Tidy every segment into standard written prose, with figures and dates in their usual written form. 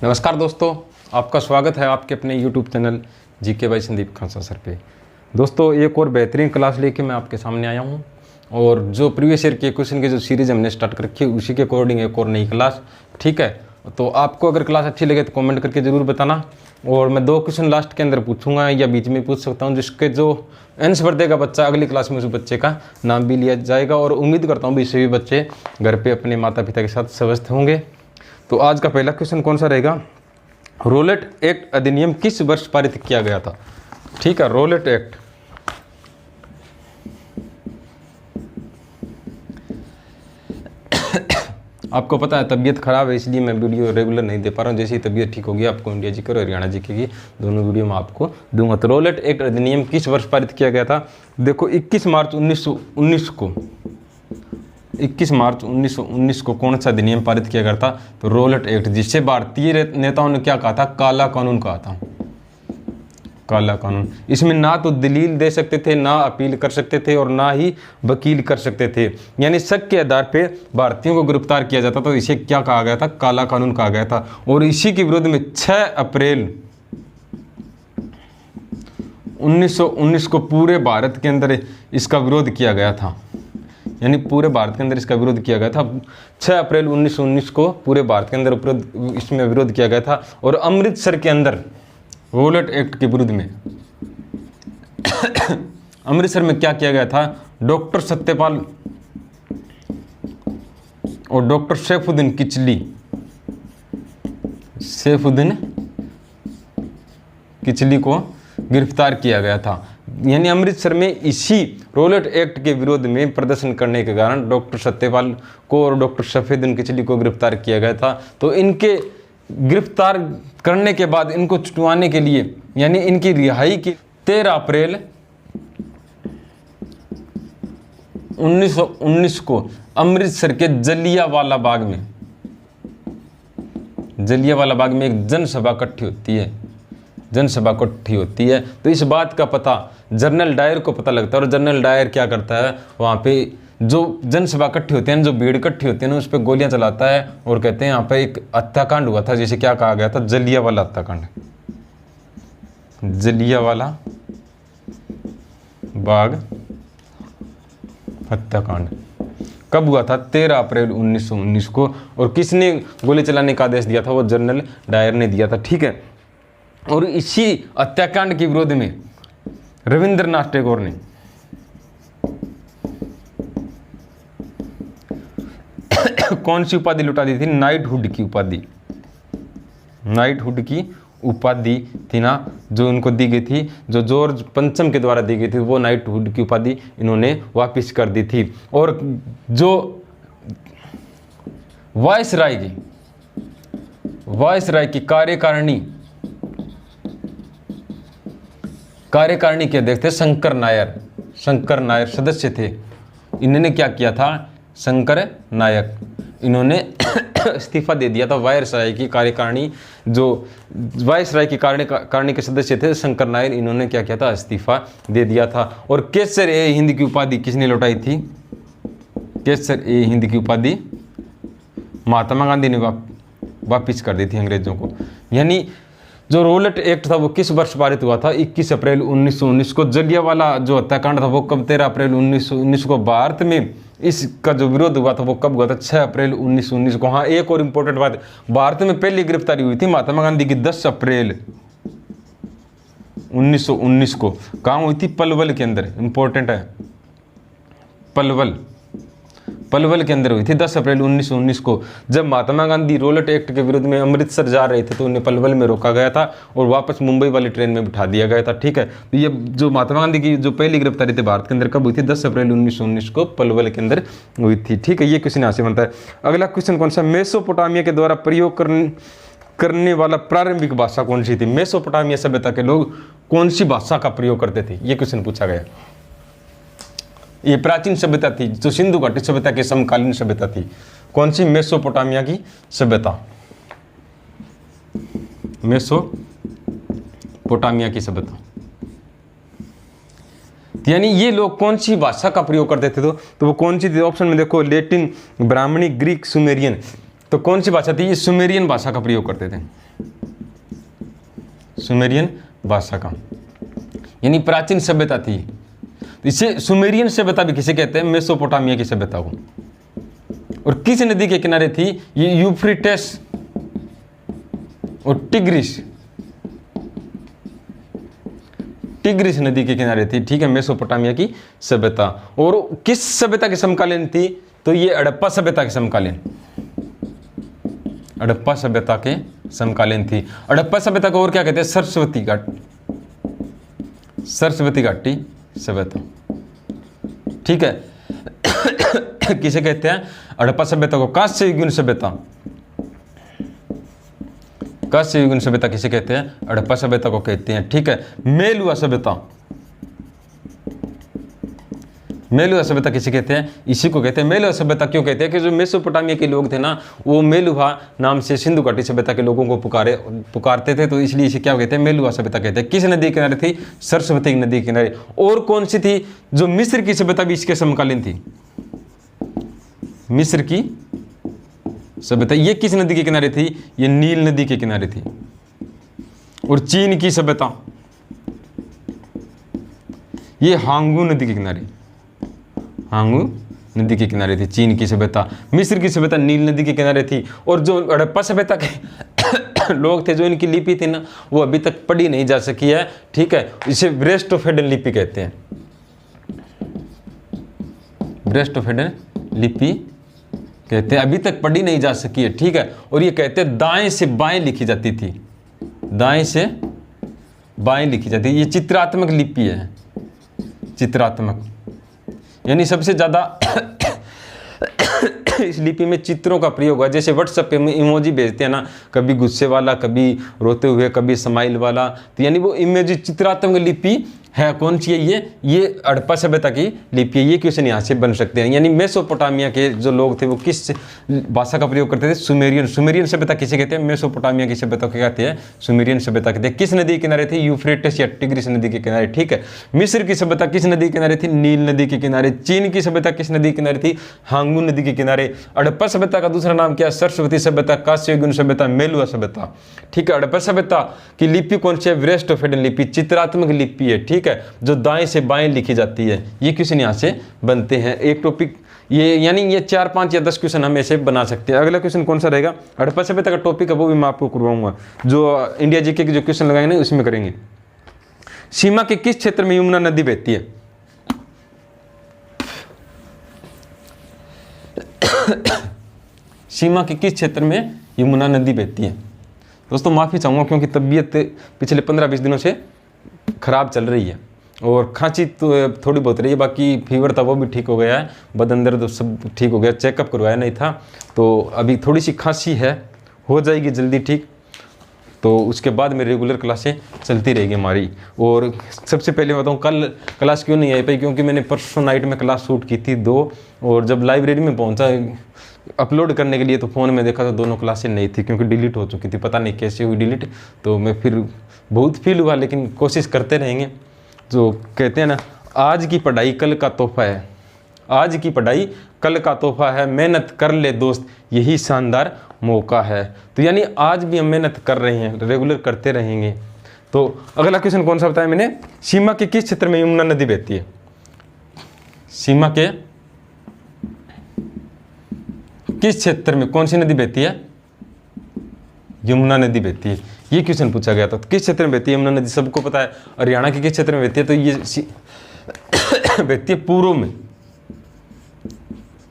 नमस्कार दोस्तों, आपका स्वागत है आपके अपने YouTube channel GK by Sandeep Khansa sir पे। दोस्तों, एक और बेहतरीन क्लास लेके मैं आपके सामने आया हूँ और जो प्रीवियस ईयर के क्वेश्चन की जो सीरीज़ हमने स्टार्ट कर रखी है उसी के अकॉर्डिंग एक और नई क्लास। ठीक है, तो आपको अगर क्लास अच्छी लगे तो कमेंट करके ज़रूर बताना। और मैं 2 क्वेश्चन लास्ट के अंदर पूछूंगा या बीच में पूछ सकता हूँ, जिसके जो आंसर देगा बच्चा अगली क्लास में उस बच्चे का नाम भी लिया जाएगा। और उम्मीद करता हूँ भी सभी बच्चे घर पे अपने माता पिता के साथ स्वस्थ होंगे। तो आज का पहला क्वेश्चन कौन सा रहेगा? रोलेट एक्ट अधिनियम किस वर्ष पारित किया गया था? ठीक है, रोलेट एक्ट आपको पता है तबीयत खराब है इसलिए मैं वीडियो रेगुलर नहीं दे पा रहा हूँ। जैसे ही तबीयत ठीक होगी आपको इंडिया जी और हरियाणा जी की दोनों वीडियो मैं आपको दूंगा। तो रोलेट एक्ट अधिनियम किस वर्ष पारित किया गया था? देखो 21 मार्च 1919 को 21 मार्च 1919 को कौन सा अधिनियम पारित किया गया था? तो रोलेट एक्ट, जिससे भारतीय नेताओं ने क्या कहा था? काला कानून कहा था। काला कानून। इसमें ना तो दलील दे सकते थे, ना अपील कर सकते थे और ना ही वकील कर सकते थे, यानी शक के आधार पे भारतीयों को गिरफ्तार किया जाता। तो इसे क्या कहा गया था? काला कानून कहा गया था। और इसी के विरोध में 6 अप्रैल 1919 को पूरे भारत के अंदर इसका विरोध किया गया था, यानी पूरे भारत के अंदर इसका विरोध किया गया था। 6 अप्रैल 1919 को पूरे भारत के अंदर इसमें विरोध किया गया था। और अमृतसर के अंदर रोलेट एक्ट के विरुद्ध में अमृतसर में क्या किया गया था? डॉक्टर सत्यपाल और डॉक्टर सैफुद्दीन किचली को गिरफ्तार किया गया था। यानी अमृतसर में इसी रोलेट एक्ट के विरोध में प्रदर्शन करने के कारण डॉक्टर सत्यपाल को और डॉक्टर सैफुद्दीन किचली को गिरफ्तार किया गया था। तो इनके गिरफ्तार करने के बाद इनको छुड़वाने के लिए, यानी इनकी रिहाई की 13 अप्रैल 1919 को अमृतसर के जलियांवाला बाग में एक जनसभा इकट्ठी होती है। तो इस बात का पता जनरल डायर को पता लगता है और जनरल डायर क्या करता है? वहाँ पे जो जनसभा इकट्ठी होती है, जो भीड़ इकट्ठी होती है ना, उस पर गोलियां चलाता है और कहते हैं यहाँ पे एक हत्याकांड हुआ था, जिसे क्या कहा गया था? जलियांवाला हत्याकांड। जलियांवाला बाग हत्याकांड कब हुआ था? 13 अप्रैल 1919 को। और किसने गोली चलाने का आदेश दिया था? वो जनरल डायर ने दिया था। ठीक है, और इसी हत्याकांड के विरोध में रविंद्रनाथ टैगोर ने कौन सी उपाधि लुटा दी थी? नाइटहुड की उपाधि थी ना, जो उनको दी गई थी, जो जॉर्ज पंचम के द्वारा दी गई थी, वो नाइटहुड की उपाधि इन्होंने वापस कर दी थी। और जो वायसराय की कार्यकारिणी के अध्यक्ष थे शंकर नायर सदस्य थे। इन्होंने क्या किया था? शंकर नायक इन्होंने इस्तीफा दे दिया था। वायसराय की कार्यकारिणी के सदस्य थे शंकर नायर, इन्होंने क्या किया था? इस्तीफा दे दिया था। और केसर ए हिंद की उपाधि किसने लौटाई थी? केसर ए हिंद की उपाधि महात्मा गांधी ने वापिस कर दी थी अंग्रेजों को। यानी जो रोलेट एक्ट था वो किस वर्ष पारित हुआ था? 21 अप्रैल 1919 को। जलियांवाला जो हत्याकांड था वो कब? 13 अप्रैल 1919 को। भारत में इसका जो विरोध हुआ था वो कब हुआ था? 6 अप्रैल 1919 को। हाँ, एक और इम्पोर्टेंट बात, भारत में पहली गिरफ्तारी हुई थी महात्मा गांधी की 10 अप्रैल 1919 को। कहाँ हुई थी? पलवल के अंदर। इंपॉर्टेंट है, पलवल के अंदर हुई थी 10 अप्रैल 1919 को। जब महात्मा गांधी रोलेट एक्ट के विरुद्ध में अमृतसर जा रहे थे तो उन्हें पलवल में रोका गया था और वापस मुंबई वाली ट्रेन में बिठा दिया गया था। ठीक है, तो ये जो महात्मा गांधी की जो पहली गिरफ्तारी थी भारत के अंदर कब हुई थी? 10 अप्रैल 1919 को पलवल के अंदर हुई थी। ठीक है, ये क्वेश्चन यहाँ से बनता है। अगला क्वेश्चन कौन सा? मेसोपोटामिया के द्वारा प्रयोग करने वाला प्रारंभिक भाषा कौन सी थी? मेसोपोटामिया सभ्यता के लोग कौन सी भाषा का प्रयोग करते थे? ये क्वेश्चन पूछा गया। ये प्राचीन सभ्यता थी जो सिंधु घाटी सभ्यता के समकालीन सभ्यता थी। कौन सी? मेसोपोटामिया की सभ्यता। मेसोपोटामिया की सभ्यता। यानी ये लोग कौन सी भाषा का प्रयोग करते थे? तो वो कौन सी थी? ऑप्शन में देखो, लेटिन, ब्राह्मणी, ग्रीक, सुमेरियन। तो कौन सी भाषा थी? ये सुमेरियन भाषा का प्रयोग करते थे। सुमेरियन भाषा का, यानी प्राचीन सभ्यता थी। तो इसे सुमेरियन सभ्यता भी किसे कहते हैं? मेसोपोटामिया की सभ्यता को। और किस नदी के किनारे थी? ये यूफ्रेटिस और टिग्रिस नदी के किनारे थी, ठीक है, मेसोपोटामिया की सभ्यता। और किस सभ्यता के समकालीन थी? तो ये हड़प्पा सभ्यता के समकालीन, हड़प्पा सभ्यता के समकालीन थी। हड़प्पा सभ्यता को और क्या कहते हैं? सरस्वती घाटी सभ्यता, ठीक है। किसे कहते हैं? हड़प्पा सभ्यता को कांस्ययुगीन सभ्यता, कांस्ययुगीन सभ्यता किसे कहते हैं? हड़प्पा सभ्यता को कहते हैं, ठीक है। मेलुआ सभ्यता, मेलुआ सभ्यता किसे कहते हैं? इसी को कहते हैं। मेलुआ सभ्यता क्यों कहते हैं? कि जो मेसोपोटामिया के लोग थे ना, वो मेलुहा नाम से सिंधु घाटी सभ्यता के लोगों को पुकारते थे, तो इसलिए इसे क्या कहते हैं? मेलुआ सभ्यता कहते हैं। किस नदी के किनारे थी? सरस्वती नदी के किनारे। और कौन सी थी? जो मिस्र की सभ्यता भी इसके समकालीन थी, मिस्र की सभ्यता। ये किस नदी के किनारे थी? ये नील नदी के किनारे थी। और चीन की सभ्यता, ये हांगू नदी के किनारे, हांगू नदी के किनारे थी चीन की सभ्यता। मिस्र की सभ्यता नील नदी के किनारे थी। और जो हड़प्पा सभ्यता के लोग थे, जो इनकी लिपि थी ना, वो अभी तक पढ़ी नहीं जा सकी है, ठीक है। इसे ब्रेस्टोफेडन लिपि कहते हैं, ब्रेस्टोफेडन लिपि कहते हैं, अभी तक पढ़ी नहीं जा सकी है, ठीक है। और ये कहते हैं दाएं से बाएं लिखी जाती थी, दाएं से बाएं लिखी जाती है। ये चित्रात्मक लिपि है, चित्रात्मक, यानी सबसे ज़्यादा इस लिपि में चित्रों का प्रयोग हुआ। जैसे व्हाट्सएप पे इमोजी भेजते हैं ना, कभी गुस्से वाला, कभी रोते हुए, कभी स्माइल वाला, तो यानी वो इमेजी चित्रात्मक लिपि है। कौन सी है ये हड़प्पा सभ्यता की लिपि है। ये क्वेश्चन यहाँ से बन सकते हैं। यानी मेसोपोटामिया के जो लोग थे वो किस भाषा का प्रयोग करते थे? सुमेरियन। सुमेरियन सभ्यता किसे कहते हैं? मेसोपोटामिया की सभ्यता को कहते हैं सुमेरियन सभ्यता कहते हैं। किस नदी के किनारे थी? यूफ्रेटिस या टिग्रिस नदी के किनारे, ठीक है। मिस्र की सभ्यता किस नदी के किनारे थी? नील नदी के किनारे। चीन की सभ्यता किस नदी के किनारे थी? हांगू नदी के किनारे। हड़प्पा सभ्यता का दूसरा नाम क्या? सरस्वती सभ्यता, कांस्ययुगीन सभ्यता, मेलुआ सभ्यता, ठीक है। हड़प्पा सभ्यता की लिपि कौन सी है? ब्रेस्टोफेडन लिपि, चित्रात्मक लिपि है, ठीक है, जो दाएं से बाएं लिखी जाती है। ये क्वेश्चन यहाँ से बनते हैं। एक टॉपिक ये, यानी ये 4, 5 या 10 क्वेश्चन हम ऐसे बना सकते हैं। अगला क्वेश्चन कौन सा रहेगा? हड़प्पा सभ्यता का टॉपिक है, वो भी मैं आपको करवाऊंगा। जो इंडिया जीके के जो क्वेश्चन लगाएंगे ना, उसमें करेंगे। सीमा के किस क्षेत्र में यमुना नदी बहती है? सीमा के किस क्षेत्र में यमुना नदी बहती है? दोस्तों माफ़ी चाहूँगा क्योंकि तबीयत पिछले 15-20 दिनों से ख़राब चल रही है और खांसी तो थोड़ी बहुत रही है, बाकी फीवर था वो भी ठीक हो गया है, बदन दर्द सब ठीक हो गया, चेकअप करवाया नहीं था, तो अभी थोड़ी सी खांसी है, हो जाएगी जल्दी ठीक। तो उसके बाद में रेगुलर क्लासें चलती रहेगी हमारी। और सबसे पहले बताऊँ कल क्लास क्यों नहीं आई पाई, क्योंकि मैंने परसों नाइट में क्लास शूट की थी 2, और जब लाइब्रेरी में पहुँचा अपलोड करने के लिए तो फ़ोन में देखा तो दोनों क्लासें नहीं थी, क्योंकि डिलीट हो चुकी थी, पता नहीं कैसे हुई डिलीट। तो मैं फिर बहुत फील हुआ, लेकिन कोशिश करते रहेंगे। जो कहते हैं ना, आज की पढ़ाई कल का तोहफा है, आज की पढ़ाई कल का तोहफा है, मेहनत कर ले दोस्त यही शानदार मौका है। तो यानी आज भी हम मेहनत कर रहे हैं, रेगुलर करते रहेंगे। तो अगला क्वेश्चन कौन सा बताया मैंने? सीमा के किस क्षेत्र में यमुना नदी बहती है? सीमा के किस क्षेत्र में कौन सी नदी बहती है? यमुना नदी बहती है। ये क्वेश्चन पूछा गया था। तो किस क्षेत्र में बहती है यमुना नदी? सबको पता है। हरियाणा के किस क्षेत्र में बहती है? तो ये बहती है पूर्व में।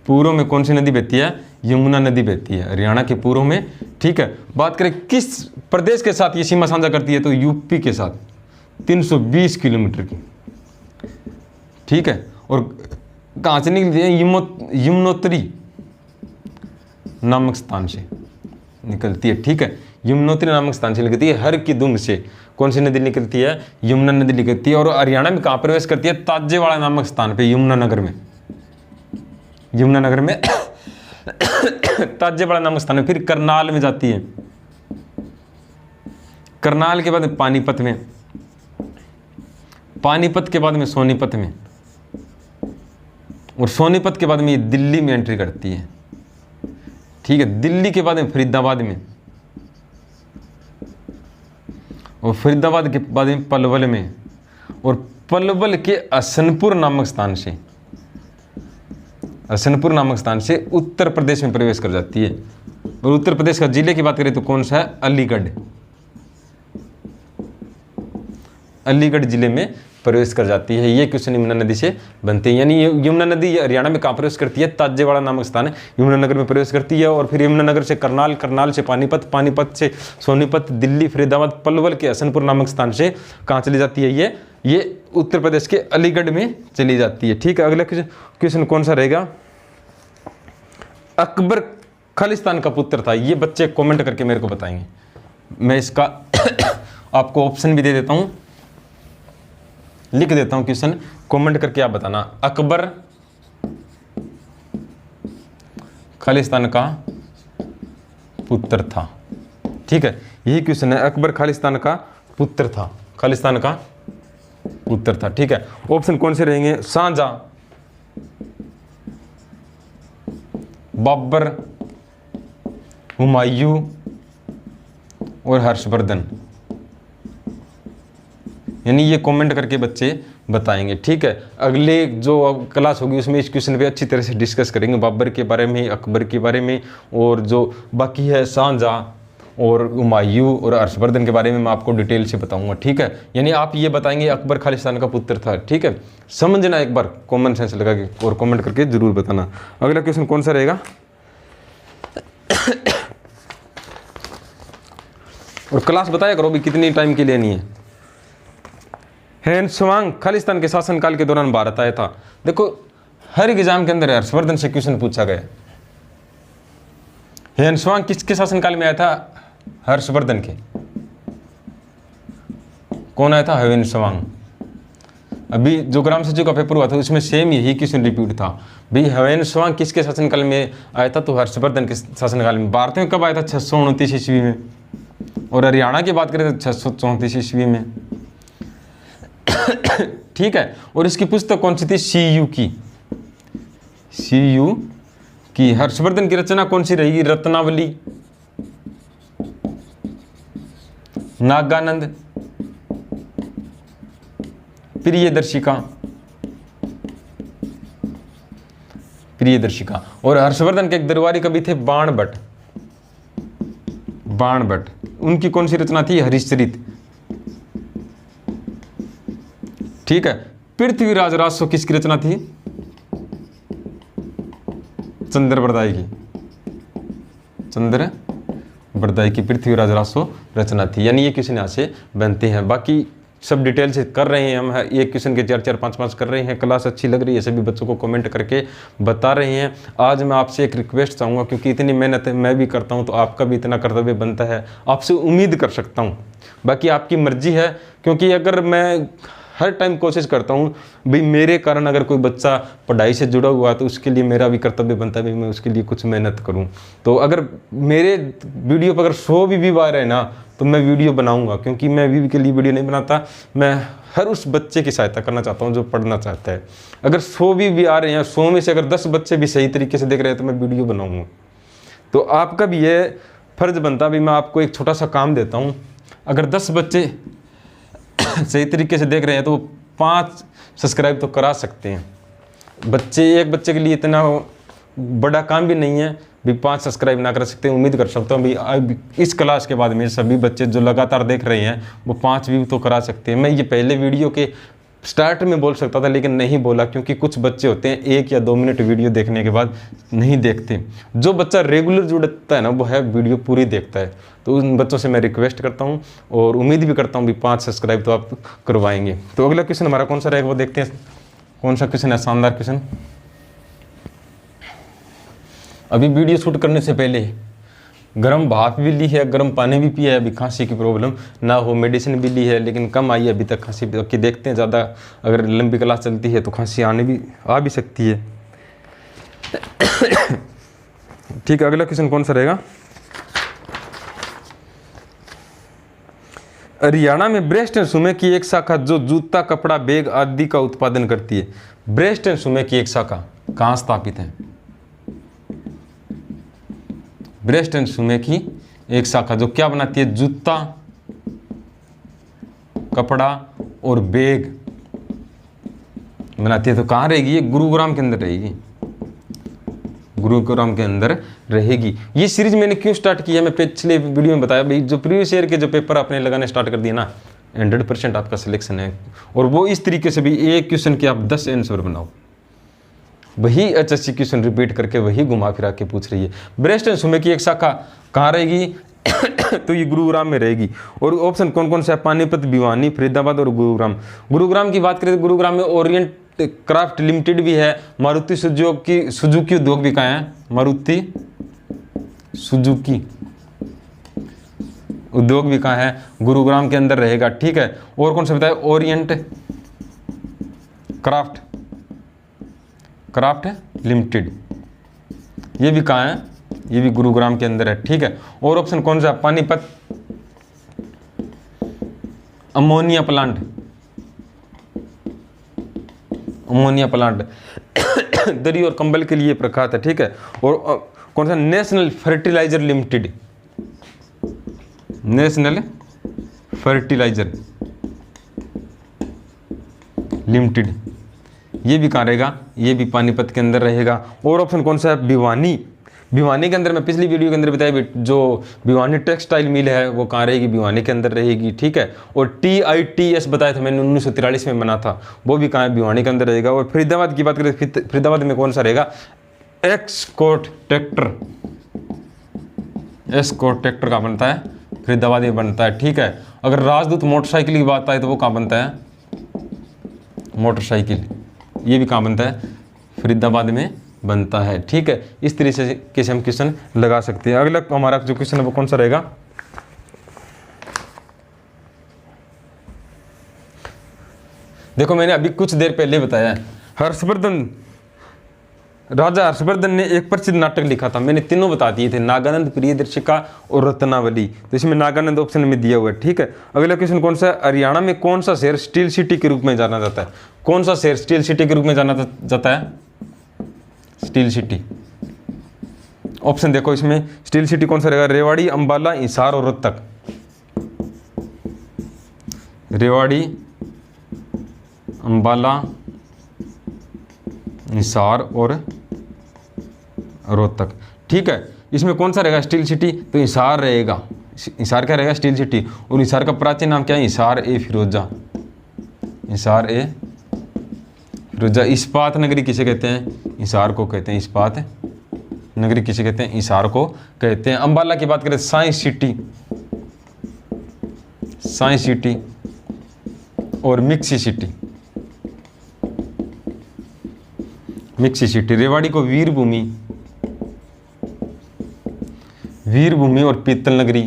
पूर्व में कौन सी नदी बहती है? यमुना नदी बहती है हरियाणा के पूर्व में, ठीक है। बात करें किस प्रदेश के साथ ये सीमा साझा करती है, तो यूपी के साथ 320 किलोमीटर की, ठीक है। और कहाँ से निकलती है? यमुनोत्री नामक स्थान से निकलती है, ठीक है। यमुनोत्री नामक स्थान से निकलती है। हर की दुम से कौन सी नदी निकलती है? यमुना नदी निकलती है। और हरियाणा में कहाँ प्रवेश करती है? ताजेवाड़ा नामक स्थान पे, यमुनानगर में, यमुनानगर में ताजेवाड़ा नामक स्थान में। फिर करनाल में जाती है, करनाल के बाद में पानीपत में, पानीपत के बाद में सोनीपत में, और सोनीपत के बाद में ये दिल्ली में एंट्री करती है, ठीक है। दिल्ली के बाद में फरीदाबाद में, और फरीदाबाद के बाद में पलवल में, और पलवल के असनपुर नामक स्थान से, असनपुर नामक स्थान से उत्तर प्रदेश में प्रवेश कर जाती है। और उत्तर प्रदेश का जिले की बात करें तो कौन सा है? अलीगढ़। अलीगढ़ जिले में प्रवेश कर जाती है। ये क्वेश्चन यमुना नदी से बनते हैं। यानी यमुना नदी हरियाणा में कहाँ प्रवेश करती है? ताजेवाड़ा नामक स्थान है, यमुनानगर में प्रवेश करती है। और फिर यमुनानगर से करनाल, करनाल से पानीपत, पानीपत से सोनीपत, दिल्ली, फरीदाबाद, पलवल के हसनपुर नामक स्थान से कहाँ चली जाती है? ये उत्तर प्रदेश के अलीगढ़ में चली जाती है। ठीक है, अगला क्वेश्चन कौन सा रहेगा? अकबर खालिस्तान का पुत्र था। ये बच्चे कमेंट करके मेरे को बताएंगे। मैं इसका आपको ऑप्शन भी दे देता हूं, लिख देता हूं क्वेश्चन, कमेंट करके आप बताना। अकबर खालिस्तान का पुत्र था। ठीक है, यही क्वेश्चन है। अकबर खालिस्तान का पुत्र था, खालिस्तान का पुत्र था। ठीक है, ऑप्शन कौन से रहेंगे? शाहजहां, बाबर, हुमायूं और हर्षवर्धन। यानी ये कमेंट करके बच्चे बताएंगे। ठीक है, अगले जो क्लास होगी उसमें इस क्वेश्चन पे अच्छी तरह से डिस्कस करेंगे, बाबर के बारे में, अकबर के बारे में, और जो बाकी है शाहजहां और हुमायूं और हर्षवर्धन के बारे में मैं आपको डिटेल से बताऊंगा। ठीक है, यानी आप ये बताएंगे अकबर खालिस्तान का पुत्र था। ठीक है, समझना एक बार कॉमन सेंस लगा के, और कमेंट करके जरूर बताना। अगला क्वेश्चन कौन सा रहेगा? और क्लास बताया करो भी कितनी टाइम के लिए नहीं है। ह्वेन-त्सांग खालिस्तान के शासनकाल के दौरान भारत आया था। देखो हर एग्जाम के अंदर हर्षवर्धन से क्वेश्चन पूछा गया। ह्वेन-त्सांग किसके शासनकाल में आया था? हर्षवर्धन के। कौन आया था? ह्वेन-त्सांग। अभी जो ग्राम सचिव का पेपर हुआ था उसमें सेम यही क्वेश्चन रिपीट था भाई, ह्वेन-त्सांग किसके शासनकाल में आया था? तो हर्षवर्धन के शासनकाल में। भारत में कब आया था? 629 ईस्वी में। और हरियाणा की बात करें तो 634 ईस्वी में। ठीक है, और इसकी पुस्तक कौन सी थी? CU की, CU की। हर्षवर्धन की रचना कौन सी रहेगी? रत्नावली, नागानंद, प्रियदर्शिका, प्रियदर्शिका। और हर्षवर्धन के एक दरबारी कवि थे बाणभट्ट, बाणभट्ट। उनकी कौन सी रचना थी? हरिश्चरित। ठीक है, पृथ्वीराज राजसो किसकी रचना थी? चंद्रबरदाई की, चंद्रबरदाई की पृथ्वीराज राजसो रचना थी। यानी ये क्वेश्चन यहाँ से बनते हैं। बाकी सब डिटेल से कर रहे हैं हम, एक क्वेश्चन के 4-4, 5-5 कर रहे हैं। क्लास अच्छी लग रही है, सभी बच्चों को कमेंट करके बता रहे हैं। आज मैं आपसे एक रिक्वेस्ट चाहूँगा, क्योंकि इतनी मेहनत मैं भी करता हूँ तो आपका भी इतना कर्तव्य बनता है, आपसे उम्मीद कर सकता हूँ। बाकी आपकी मर्जी है, क्योंकि अगर मैं हर टाइम कोशिश करता हूँ भाई मेरे कारण अगर कोई बच्चा पढ़ाई से जुड़ा हुआ तो उसके लिए मेरा भी कर्तव्य बनता है भाई मैं उसके लिए कुछ मेहनत करूँ। तो अगर मेरे वीडियो पर अगर 100 भी व्यू आ रहे हैं ना तो मैं वीडियो बनाऊंगा, क्योंकि मैं व्यू के लिए वीडियो नहीं बनाता, मैं हर उस बच्चे की सहायता करना चाहता हूँ जो पढ़ना चाहता है। अगर 100 भी आ रहे हैं, 100 में से अगर 10 बच्चे भी सही तरीके से देख रहे हैं तो मैं वीडियो बनाऊंगा। तो आपका भी ये फर्ज बनता है, भी मैं आपको एक छोटा सा काम देता हूँ, अगर 10 बच्चे सही तरीके से देख रहे हैं तो 5 सब्सक्राइब तो करा सकते हैं। एक बच्चे के लिए इतना बड़ा काम भी नहीं है भी 5 सब्सक्राइब ना कर सकते। उम्मीद कर सकता हूँ भाई इस क्लास के बाद में सभी बच्चे जो लगातार देख रहे हैं वो 5 व्यू तो करा सकते हैं। मैं ये पहले वीडियो के स्टार्ट में बोल सकता था लेकिन नहीं बोला, क्योंकि कुछ बच्चे होते हैं 1 या 2 मिनट वीडियो देखने के बाद नहीं देखते। जो बच्चा रेगुलर जुड़ता है ना वो है वीडियो पूरी देखता है। तो उन बच्चों से मैं रिक्वेस्ट करता हूँ और उम्मीद भी करता हूँ भी 5 सब्सक्राइब तो आप करवाएंगे। तो अगला क्वेश्चन हमारा कौन सा रहेगा वो देखते हैं। कौन सा क्वेश्चन है? शानदार क्वेश्चन। अभी वीडियो शूट करने से पहले गर्म भाप भी ली है, गर्म पानी भी पिया है, अभी खांसी की प्रॉब्लम ना हो, मेडिसिन भी ली है लेकिन कम आई है अभी तक खांसी। कि देखते हैं ज़्यादा अगर लंबी क्लास चलती है तो खांसी आ भी सकती है। ठीक है, अगला क्वेश्चन कौन सा रहेगा? हरियाणा में ब्रेस्ट एंड सुमे की एक शाखा जो जूता, कपड़ा, बैग आदि का उत्पादन करती है। ब्रेस्ट एंड सुमे की एक शाखा कहाँ स्थापित है? ब्रेस्ट एंड सुमे की एक शाखा जो क्या बनाती है? जूता, कपड़ा और बैग बनाती है। तो कहाँ रहेगी ये? गुरुग्राम के अंदर रहेगी, गुरुग्राम के अंदर रहेगी। ये सीरीज मैंने क्यों स्टार्ट किया, मैं पिछले वीडियो में बताया भाई, जो प्रीवियस ईयर के जो पेपर आपने लगाने स्टार्ट कर दिए ना, 100% आपका सिलेक्शन है। और वो इस तरीके से भी एक क्वेश्चन के आप 10 आंसर बनाओ, वही HSC क्वेश्चन रिपीट करके वही घुमा फिरा के पूछ रही है। ब्रेस्ट एंड सुमे की एक शाखा कहाँ रहेगी? तो ये गुरुग्राम में रहेगी। और ऑप्शन कौन कौन से है? पानीपत, भिवानी, फरीदाबाद और गुरुग्राम। गुरुग्राम की बात करें तो गुरुग्राम में ओरिएंट क्राफ्ट लिमिटेड भी है, मारुति सुजुकी उद्योग भी कहाँ है? मारुति सुजुकी उद्योग भी कहाँ है? गुरुग्राम के अंदर रहेगा। ठीक है, और कौन सा बताया? ओरिएंट क्राफ्ट लिमिटेड, ये भी कहाँ है? ये भी गुरुग्राम के अंदर है। ठीक है, और ऑप्शन कौन सा? Panipat ammonia plant, ammonia plant दरी और कंबल के लिए प्रख्यात है। ठीक है, और कौन सा? National Fertilizer Limited, National Fertilizer Limited, ये भी कहाँ रहेगा? ये भी पानीपत के अंदर रहेगा। और ऑप्शन कौन सा है? भिवानी, भिवानी के अंदर मैं पिछली वीडियो के अंदर बताया जो भिवानी टेक्सटाइल मिल है वो कहाँ रहेगी? भिवानी के अंदर रहेगी। ठीक है, और TITS बताया था मैंने 1943 में बना था, वो भी कहाँ है? भिवानी के अंदर रहेगा। और फरीदाबाद की बात करें, फरीदाबाद में कौन सा रहेगा? एस्कॉर्ट ट्रैक्टर, एस्कॉर्ट ट्रैक्टर कहाँ बनता है? फरीदाबाद में बनता है। ठीक है, अगर राजदूत मोटरसाइकिल की बात आए तो वो कहाँ बनता है? मोटरसाइकिल, ये भी कहाँ बनता है? फरीदाबाद में बनता है। ठीक है, इस तरीके से हम क्वेश्चन लगा सकते हैं। अगला हमारा जो क्वेश्चन है वो कौन सा रहेगा? देखो मैंने अभी कुछ देर पहले बताया, राजा हर्षवर्धन ने एक प्रसिद्ध नाटक लिखा था, मैंने तीनों बता दिए थे, नागानंद, प्रियदर्शिका और रत्नावली। तो इसमें नागानंद ऑप्शन में दिया हुआ है। ठीक है, अगला क्वेश्चन कौन सा है? हरियाणा में कौन सा शहर स्टील सिटी के रूप में जाना जाता है? कौन सा शहर स्टील सिटी के रूप में जाना जाता है? Steel city. ऑप्शन देखो इसमें, स्टील सिटी कौन सा रहेगा? रेवाड़ी, अंबाला, हिसार और रोहतक। रेवाड़ी, अंबाला, हिसार और रोहतक। ठीक है, इसमें कौन सा रहेगा स्टील सिटी? तो हिसार रहेगा। हिसार क्या रहेगा? Steel city. और हिसार का प्राचीन नाम क्या है? हिसार ए फिरोजा, हिसार ए फिरोजा। इस्पात नगरी किसे कहते हैं? हिसार को कहते हैं इस्पात नगरी। किसे कहते हैं? हिसार को कहते हैं। अंबाला की बात करें, साइंस सिटी, साइंस सिटी और mixie city, mixie city. Rewari को वीरभूमि, वीरभूमि और पीतल नगरी।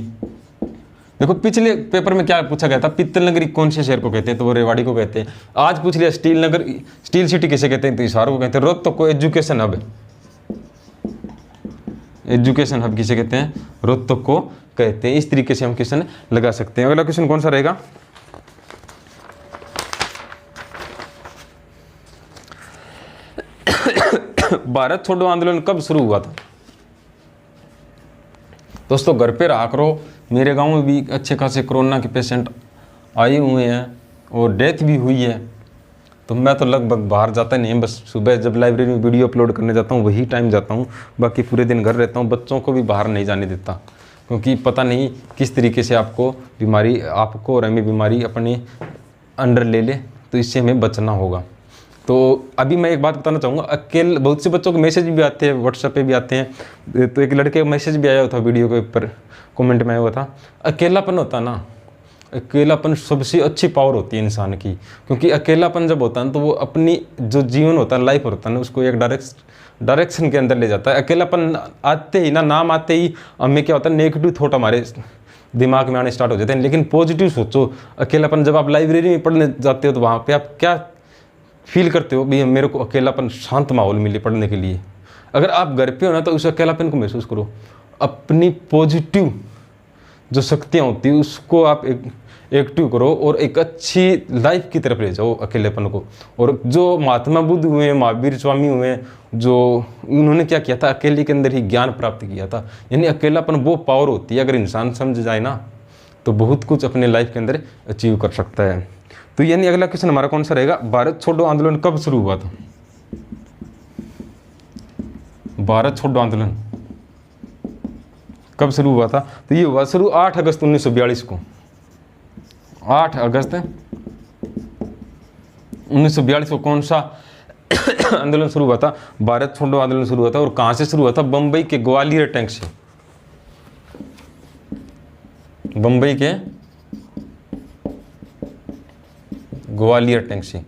देखो पिछले पेपर में क्या पूछा गया था? पीतल नगरी कौन से शहर को कहते हैं? तो वो रेवाड़ी को कहते हैं। आज पूछ लिया स्टील नगर, स्टील सिटी किसे कहते हैं? तो हिसार को कहते हैं। रोहतक को एजुकेशन हब, एजुकेशन हब किसे कहते हैं? रोहतक को कहते हैं। इस तरीके से हम क्वेश्चन लगा सकते हैं। अगला क्वेश्चन कौन सा रहेगा? भारत छोड़ो आंदोलन कब शुरू हुआ था? दोस्तों घर पे रहा करो। मेरे गांव में भी अच्छे खासे कोरोना के पेशेंट आए हुए हैं और डेथ भी हुई है। तो मैं तो लगभग बाहर जाता नहीं, बस सुबह जब लाइब्रेरी में वीडियो अपलोड करने जाता हूँ वही टाइम जाता हूँ, बाकी पूरे दिन घर रहता हूँ। बच्चों को भी बाहर नहीं जाने देता, क्योंकि पता नहीं किस तरीके से आपको बीमारी, आपको और हमें बीमारी अपने अंडर ले ले, तो इससे हमें बचना होगा। तो अभी मैं एक बात बताना चाहूँगा, अकेले बहुत से बच्चों को मैसेज भी आते हैं, व्हाट्सएप पे भी आते हैं। तो एक लड़के का मैसेज भी आया हुआ था, वीडियो के ऊपर कमेंट में आया हुआ था, अकेलापन होता ना, अकेलापन सबसे अच्छी पावर होती है इंसान की। क्योंकि अकेलापन जब होता है तो वो अपनी जो जीवन होता है, लाइफ होता है ना, उसको एक डायरेक्शन के अंदर ले जाता है। अकेलापन आते ही ना, नाम आते ही हमें क्या होता है, नेगेटिव थॉट हमारे दिमाग में आने स्टार्ट हो जाते हैं। लेकिन पॉजिटिव सोचो। अकेलापन, जब आप लाइब्रेरी में पढ़ने जाते हो तो वहाँ पर आप क्या फील करते हो? भाई मेरे को अकेलापन, शांत माहौल मिले पढ़ने के लिए। अगर आप घर पे हो ना तो उस अकेलापन को महसूस करो, अपनी पॉजिटिव जो शक्तियाँ होती है उसको आप एक्टिव करो और एक अच्छी लाइफ की तरफ ले जाओ अकेलेपन को। और जो महात्मा बुद्ध हुए, महावीर स्वामी हुए, जो उन्होंने क्या किया था, अकेले के अंदर ही ज्ञान प्राप्त किया था। यानी अकेलापन वो पावर होती है, अगर इंसान समझ जाए ना तो बहुत कुछ अपने लाइफ के अंदर अचीव कर सकता है। तो यानी अगला क्वेश्चन हमारा कौन सा रहेगा, भारत छोड़ो आंदोलन कब शुरू हुआ था? भारत छोड़ो आंदोलन कब शुरू हुआ था? तो ये हुआ शुरू 8 अगस्त 1942 को। 8 अगस्त 1942 को कौन सा आंदोलन शुरू हुआ था? भारत छोड़ो आंदोलन शुरू हुआ था। और कहां से शुरू हुआ था? बंबई के ग्वालियर टैंक से। बंबई के ग्वालियर टैंक से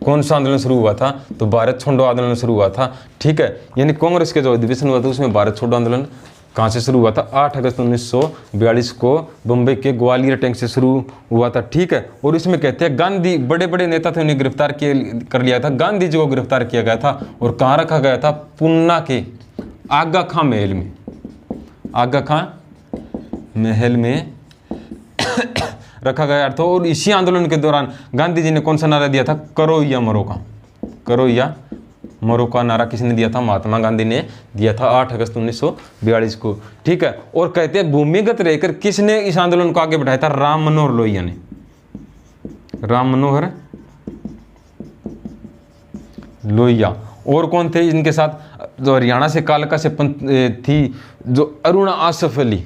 कौन सा आंदोलन शुरू हुआ था? तो भारत छोड़ो आंदोलन शुरू हुआ था। ठीक है, यानी कांग्रेस के जो अधिवेशन हुआ था उसमें भारत छोड़ो आंदोलन कहाँ से शुरू हुआ था? 8 अगस्त 1942 को बंबई के ग्वालियर टैंक से शुरू हुआ था। ठीक है, और इसमें कहते हैं गांधी, बड़े बड़े नेता थे, उन्हें गिरफ्तार कर लिया था। गांधी जी को गिरफ्तार किया गया था और कहाँ रखा गया था? पूना के आगा खां महल में। आगा खां महल में रखा गया था। और इसी आंदोलन के दौरान गांधी जी ने कौन सा नारा दिया था? करो या मरो का। करो या मरो का नारा किसने दिया था? महात्मा गांधी ने दिया था 8 अगस्त 1942 को। ठीक है, और कहते हैं भूमिगत रहकर किसने इस आंदोलन को आगे बढ़ाया था? राम मनोहर लोहिया ने। राम मनोहर लोहिया। और कौन थे इनके साथ? जो हरियाणा से कालका से थी, जो अरुणा आसफ अली।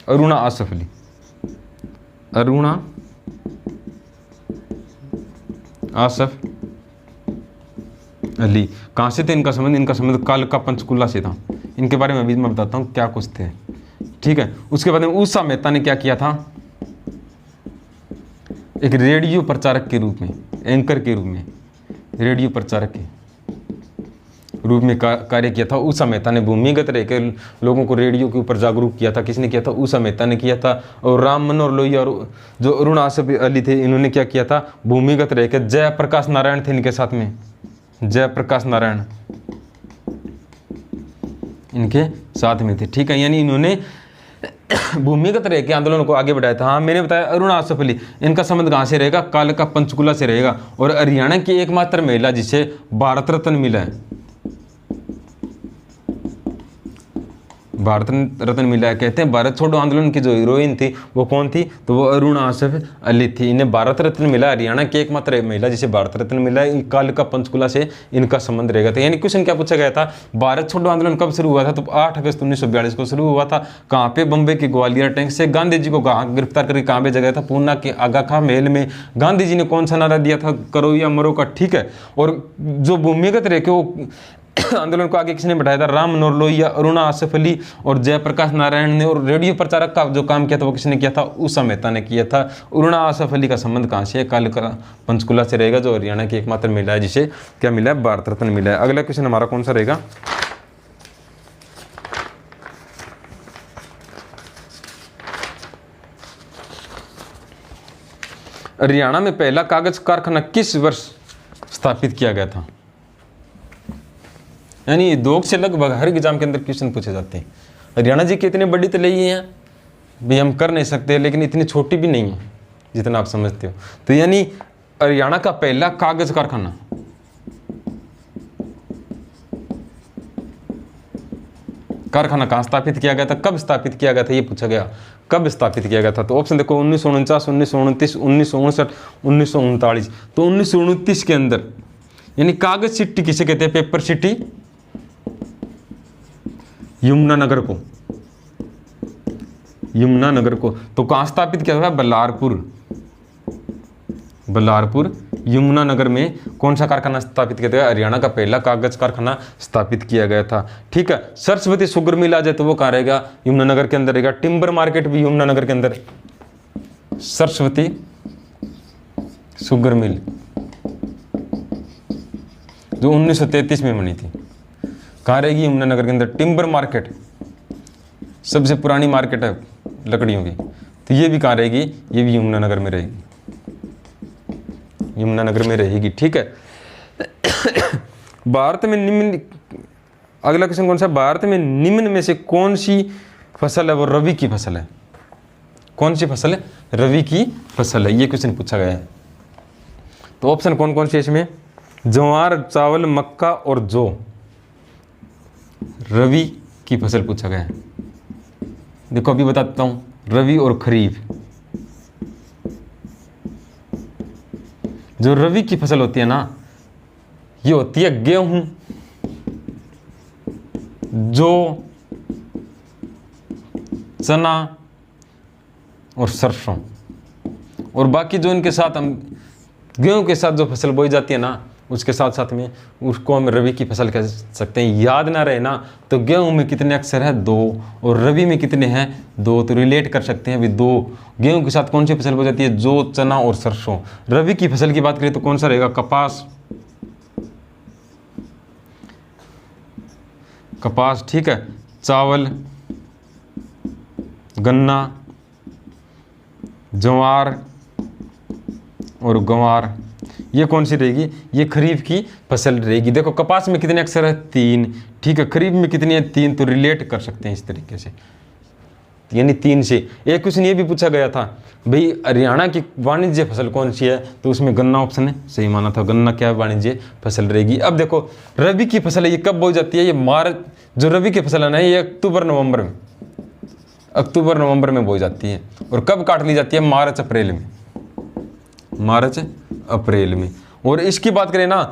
अरुणा आसफ अली। अरुणा आसफ अली। कहाँ से थे इनका संबंध? इनका संबंध कालका पंचकुला से था। इनके बारे में अभी मैं बताता हूँ क्या कुछ थे। ठीक है, उसके बाद में उषा मेहता ने क्या किया था? एक रेडियो प्रचारक के रूप में, एंकर के रूप में, रेडियो प्रचारक के रूप में कार्य किया था। उषा मेहता ने भूमिगत रहकर लोगों को रेडियो के ऊपर जागरूक किया था। किसने किया था? उषा मेहता ने किया था। और राम मनोहर लोहिया और जो अरुणा आसफ अली थे, इन्होंने क्या किया था? भूमिगत रहकर। जयप्रकाश नारायण थे इनके साथ में। जयप्रकाश नारायण इनके साथ में थे। ठीक है, यानी इन्होंने भूमिगत रह के आंदोलन को आगे बढ़ाया था। हाँ, मैंने बताया अरुणा आसफ अली, इनका संबंध कहाँ से रहेगा? कालका पंचकुला से रहेगा। और हरियाणा की एकमात्र महिला जिसे भारत रत्न मिला है, भारत रत्न मिला है। कहते हैं भारत छोड़ो आंदोलन की जो हीरोइन थी वो कौन थी? तो वो अरुणा आसफ अली थी। इन्हें भारत रत्न मिला, हरियाणा की एकमात्र महिला जिसे भारत रत्न मिला है। कालका पंचकुला से इनका संबंध रहेगा। तो यानी क्वेश्चन क्या पूछा गया था? भारत छोड़ो आंदोलन कब शुरू हुआ था? तो 8 अगस्त 1942 को शुरू हुआ था। कहाँ पे? बंबई के ग्वालियर टैंक से। गांधी जी को गिरफ्तार करके कहाँ भेजा गया था? पूना के आगा खां महल में। गांधी जी ने कौन सा नारा दिया था? करो या मरो का। ठीक है, और जो भूमिगत रह के वो आंदोलन को आगे किसने बढ़ाया था? राम मनोहर लोहिया, अरुणा आसफ अली और जयप्रकाश नारायण ने। और रेडियो प्रचारक का जो काम किया था वो किसने किया था? उषा मेहता ने किया था। अरुणा आसफ अली का संबंध कहाँ से है? कालका पंचकुला से रहेगा, जो हरियाणा की एकमात्र महिला है जिसे क्या मिला है? भारत रत्न मिला है। अगला क्वेश्चन हमारा कौन सा रहेगा? हरियाणा में पहला कागज कारखाना किस वर्ष स्थापित किया गया था? यानी 2 से लगभग हर एग्जाम के अंदर क्वेश्चन पूछे जाते हैं। हरियाणा जी की इतनी बड़ी तो नहीं है भी हम कर नहीं सकते, लेकिन इतनी छोटी भी नहीं है जितना आप समझते हो। तो यानी हरियाणा का पहला कागज कारखाना कहाँ स्थापित किया गया था? कब स्थापित किया गया था? ये पूछा गया, कब स्थापित किया गया था? तो ऑप्शन देखो 1949, 1929, 1959, 1939। तो 1929 के अंदर। यानी कागज सिटी किसे कहते हैं? पेपर सिटी यमुनानगर को। यमुनानगर को तो कहाँ स्थापित किया था? बल्लारपुर। बल्लारपुर यमुनानगर में कौन सा कारखाना स्थापित किया गया? हरियाणा का पहला कागज कारखाना स्थापित किया गया था। ठीक है, सरस्वती शुगर मिल आ जाए तो वो कहाँ रहेगा? यमुनानगर के अंदर रहेगा। टिम्बर मार्केट भी यमुनानगर के अंदर। सरस्वती शुगर मिल जो 1933 में बनी थी, कहाँ रहेगी? यमुनानगर के अंदर। टिम्बर मार्केट सबसे पुरानी मार्केट है लकड़ियों की, तो ये भी कहाँ रहेगी? ये भी यमुनानगर में रहेगी। यमुनानगर में रहेगी। ठीक है, भारत में निम्न, अगला क्वेश्चन कौन सा? भारत में निम्न में से कौन सी फसल है वो रबी की फसल है? कौन सी फसल है? रबी की फसल है। ये क्वेश्चन पूछा गया है। तो ऑप्शन कौन कौन से इसमें? ज्वार, चावल, मक्का और जौ रबी की फसल पूछा गया है। देखो अभी बताता हूँ, रबी और खरीफ। जो रबी की फसल होती है ना, ये होती है गेहूं, जौ, चना और सरसों। और बाकी जो इनके साथ हम गेहूं के साथ जो फसल बोई जाती है ना, उसके साथ साथ में उसको हम रबी की फसल कह सकते हैं। याद ना रहे ना तो गेहूं में कितने अक्षर है 2 और रबी में कितने हैं 2, तो रिलेट कर सकते हैं भी 2। गेहूं के साथ कौन सी फसल बोई जाती है, जौ, चना और सरसों। रबी की फसल की बात करें तो कौन सा रहेगा, कपास, कपास, ठीक है, चावल, गन्ना, ज्वार और ग्वार। ये कौन सी रहेगी, ये खरीफ की फसल रहेगी। देखो कपास में कितने अक्षर है 3, ठीक है, खरीफ में कितनी है 3, तो रिलेट कर सकते हैं इस तरीके से, यानी 3 से। एक क्वेश्चन ये भी पूछा गया था भाई हरियाणा की वाणिज्य फसल कौन सी है, तो उसमें गन्ना ऑप्शन है, सही माना था, गन्ना क्या वाणिज्य फसल रहेगी। अब देखो रबी की फसल है, ये कब बोई जाती है, ये मार्च, जो रबी की फसल है ना ये अक्टूबर नवंबर में, अक्टूबर नवंबर में बोई जाती है। और कब काट ली जाती है, मार्च अप्रैल में, मार्च अप्रैल में। और इसकी बात करें ना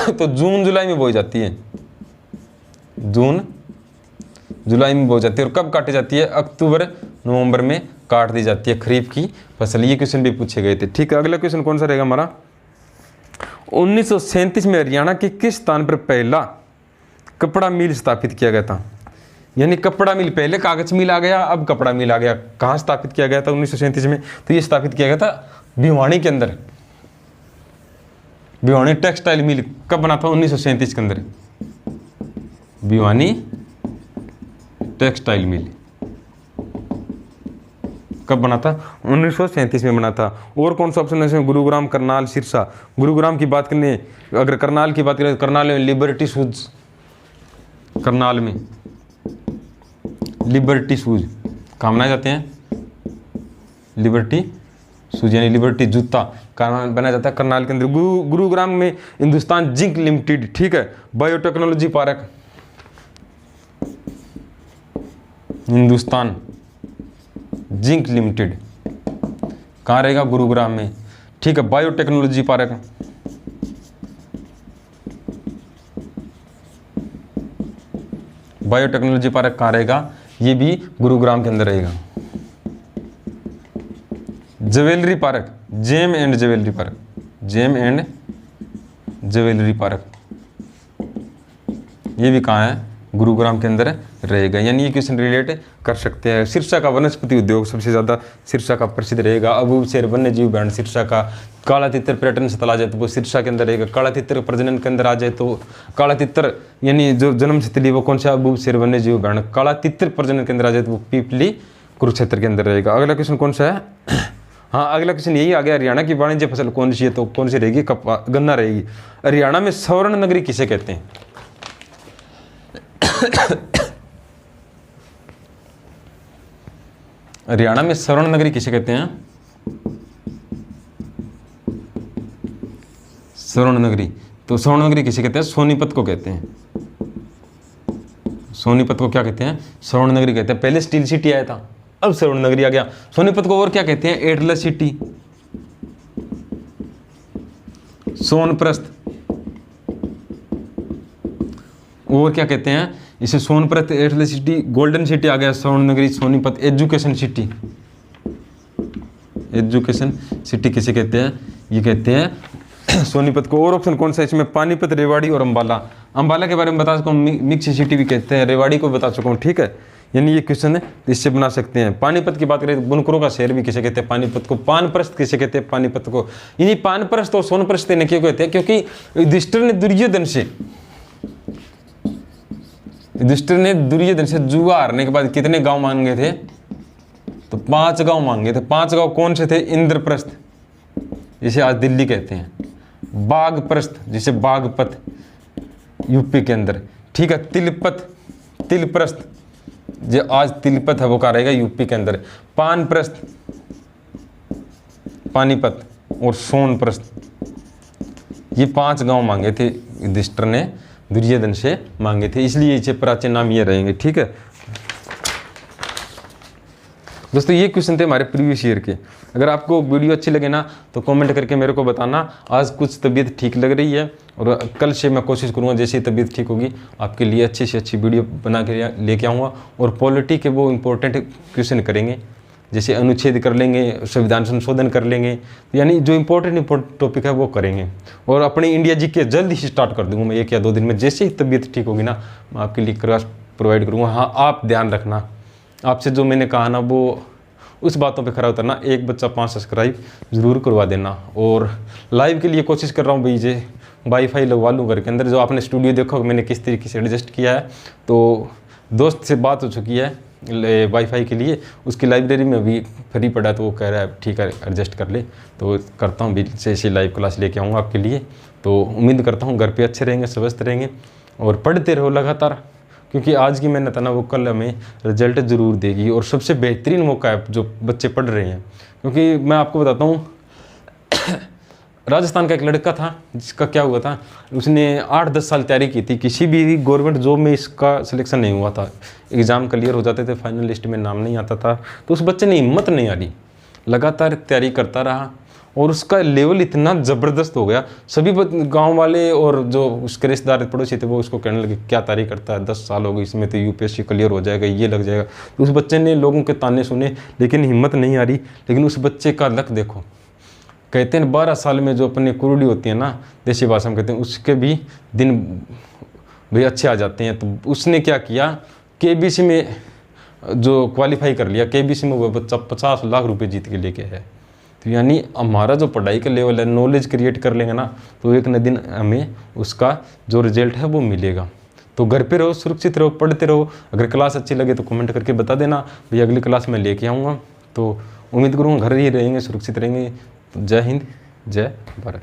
तो जून जुलाई में बोई जाती है, जून जुलाई में बोई जाती है। और कब काटी जाती है, अक्टूबर नवंबर में काट दी जाती है खरीफ की फसल। ये क्वेश्चन भी पूछे गए थे, ठीक है। अगला क्वेश्चन कौन सा रहेगा हमारा, 1937 में हरियाणा के किस स्थान पर पहला कपड़ा मिल स्थापित किया गया था। यानी कपड़ा मिल, पहले कागज मिल आ गया, अब कपड़ा मिल आ गया। कहाँ स्थापित किया गया था 1937 में, तो ये स्थापित किया गया था भिवानी के अंदर। भिवानी टेक्सटाइल मिल कब बना था, 1937 के अंदर, भिवानी टेक्सटाइल मिल कब बना था, 1937 में बना था। और कौन सा ऑप्शन है इसमें, गुरुग्राम, करनाल, सिरसा। गुरुग्राम की बात करें, अगर करनाल की बात करें तो करनाल में लिबर्टी शूज, करनाल में लिबर्टी शूज कहाँ बनाए जाते हैं, लिबर्टी शूज यानी लिबर्टी जूता कहाँ बनाया जाता है, करनाल के अंदर। गुरुग्राम में हिंदुस्तान जिंक लिमिटेड, ठीक है, biotechnology park, Hindustan zinc limited कहाँ रहेगा, गुरुग्राम में, ठीक है। बायोटेक्नोलॉजी पार्क, बायोटेक्नोलॉजी पार्क कहाँ रहेगा, ये भी गुरुग्राम के अंदर रहेगा। Jewellery park, gem and jewellery park, gem and jewellery park, ये भी कहाँ है, गुरुग्राम के अंदर रहेगा। यानी ये क्वेश्चन रिलेट कर सकते हैं। सिरसा का वनस्पति उद्योग सबसे ज़्यादा सिरसा का प्रसिद्ध रहेगा। अबूब शेर वन्य जीव बैंड सिरसा का। काला तितर पर्यटन स्थल आ जाए तो वो सिरसा के अंदर रहेगा। काला तितर प्रजनन के अंदर आ जाए तो काला तितर यानी जो जन्म स्थली वो कौन सा, अबूब शेर वन्य जीव बैंड। काला तितर प्रजनन के अंदर आ जाए तो वो पीपली कुरुक्षेत्र के अंदर रहेगा। अगला क्वेश्चन कौन सा है, हाँ अगला क्वेश्चन यही आ गया, हरियाणा की वाणिज्य फसल कौन सी है, तो कौन सी रहेगी, गन्ना रहेगी। हरियाणा में स्वर्ण नगरी किसे कहते हैं, हरियाणा में स्वर्ण नगरी किसे कहते हैं, स्वर्ण नगरी, तो स्वर्ण नगरी किसे कहते हैं, सोनीपत को कहते हैं। सोनीपत को क्या कहते हैं, स्वर्ण नगरी कहते हैं। पहले स्टील सिटी आया था, अब स्वर्ण नगरी आ गया। सोनीपत को और क्या कहते हैं, एटलस सिटी, सोनप्रस्थ, और क्या कहते हैं इसे, Sonprasth, Atlas city, golden city आ गया, स्वर्ण नगरी, Sonipat. Education city, education city किसे कहते हैं, ये कहते हैं सोनीपत को। और ऑप्शन कौन सा इसमें, पानीपत, रेवाड़ी और अंबाला। अंबाला के बारे में बता चुका हूँ, मिक्स सिटी भी कहते हैं। रेवाड़ी को बता चुका हूँ, ठीक है। यानी ये क्वेश्चन है इससे बना सकते हैं। पानीपत की बात करें तो बुनकरों का शहर भी किसे कहते हैं, पानीपत को। पानप्रस्थ किसे कहते हैं, पानीपत को। यानी पानप्रस्थ और सोनप्रस्थ ने क्यों कहते हैं, क्योंकि युधिष्ठिर ने दुर्योधन से, युधिष्ठिर ने दुर्योधन से जुआ हारने के बाद कितने गांव मांगे थे, तो 5 गांव मांगे थे। 5 गांव कौन से थे, इंद्रप्रस्थ जिसे आज दिल्ली कहते हैं, बागप्रस्थ जिसे बागपत यूपी के अंदर, ठीक है, तिलपत, तिलप्रस्थ जो आज तिलपत है वो कहाँ रहेगा, यूपी के अंदर। पानप्रस्थ पानीपत और सोनप्रस्थ, ये 5 गांव मांगे थे युधिष्ठिर ने दुर्योधन से मांगे थे, इसलिए इसे प्राचीन नाम ये रहेंगे, ठीक है। दोस्तों ये क्वेश्चन थे हमारे प्रीवियस ईयर के। अगर आपको वीडियो अच्छी लगे ना तो कमेंट करके मेरे को बताना। आज कुछ तबीयत ठीक लग रही है और कल से मैं कोशिश करूँगा जैसे ही तबीयत ठीक होगी आपके लिए अच्छी से अच्छी वीडियो बना के लेके आऊँगा। और पॉलिटी के वो इम्पोर्टेंट क्वेश्चन करेंगे, जैसे अनुच्छेद कर लेंगे, संविधान संशोधन कर लेंगे, यानी जो इम्पोर्टेंट टॉपिक है वो करेंगे। और अपनी इंडिया जी के जल्द ही स्टार्ट कर दूँगा मैं 1 या 2 दिन में। जैसे ही तबीयत ठीक होगी ना मैं आपके लिए क्लास प्रोवाइड करूँगा। हाँ, आप ध्यान रखना, आपसे जो मैंने कहा ना वो उस बातों पे खरा उतरना। एक बच्चा 5 सब्सक्राइब ज़रूर करवा देना। और लाइव के लिए कोशिश कर रहा हूँ भाई, जे वाईफाई लगवा लूँ घर के अंदर। जो आपने स्टूडियो देखा मैंने किस तरीके से एडजस्ट किया है, तो दोस्त से बात हो चुकी है वाईफाई के लिए, उसकी लाइब्रेरी में भी फ्री पड़ा है, तो वो कह रहा है ठीक है एडजस्ट कर ले। तो करता हूँ भी से लाइव क्लास लेके आऊँगा आपके लिए। तो उम्मीद करता हूँ घर पे अच्छे रहेंगे, स्वस्थ रहेंगे और पढ़ते रहो लगातार, क्योंकि आज की मेहनत है ना वो कल हमें रिजल्ट ज़रूर देगी। और सबसे बेहतरीन मौका है जो बच्चे पढ़ रहे हैं, क्योंकि मैं आपको बताता हूँ राजस्थान का एक लड़का था जिसका क्या हुआ था, उसने 8-10 साल तैयारी की थी, किसी भी गवर्नमेंट जॉब में इसका सिलेक्शन नहीं हुआ था। एग्ज़ाम क्लियर हो जाते थे, फाइनल लिस्ट में नाम नहीं आता था, तो उस बच्चे ने हिम्मत नहीं आ रही, लगातार तैयारी करता रहा और उसका लेवल इतना ज़बरदस्त हो गया। सभी गांव वाले और जो उसके रिश्तेदार पड़ोसी थे वो उसको कहने लगे क्या तैयारी करता है, 10 साल हो गए इसमें तो यूपीएससी क्लियर हो जाएगा, ये लग जाएगा। तो उस बच्चे ने लोगों के ताने सुने लेकिन हिम्मत नहीं आ रही। लेकिन उस बच्चे का लक देखो, कहते हैं 12 साल में जो अपनी कुरुड़ी होती है ना, देसी भाषा में कहते हैं, उसके भी दिन भी अच्छे आ जाते हैं। तो उसने क्या किया, केबीसी में जो क्वालिफाई कर लिया, केबीसी में वो बच्चा 50 लाख रुपए जीत के लेके है। तो यानी हमारा जो पढ़ाई का लेवल है, नॉलेज क्रिएट कर लेंगे ना, तो एक न दिन हमें उसका जो रिजल्ट है वो मिलेगा। तो घर पे रहो, सुरक्षित रहो, पढ़ते रहो। अगर क्लास अच्छी लगे तो कमेंट करके बता देना, भैया अगली क्लास में लेके आऊँगा। तो उम्मीद करूँगा घर ही रहेंगे, सुरक्षित रहेंगे। तो जय हिंद, जय भारत।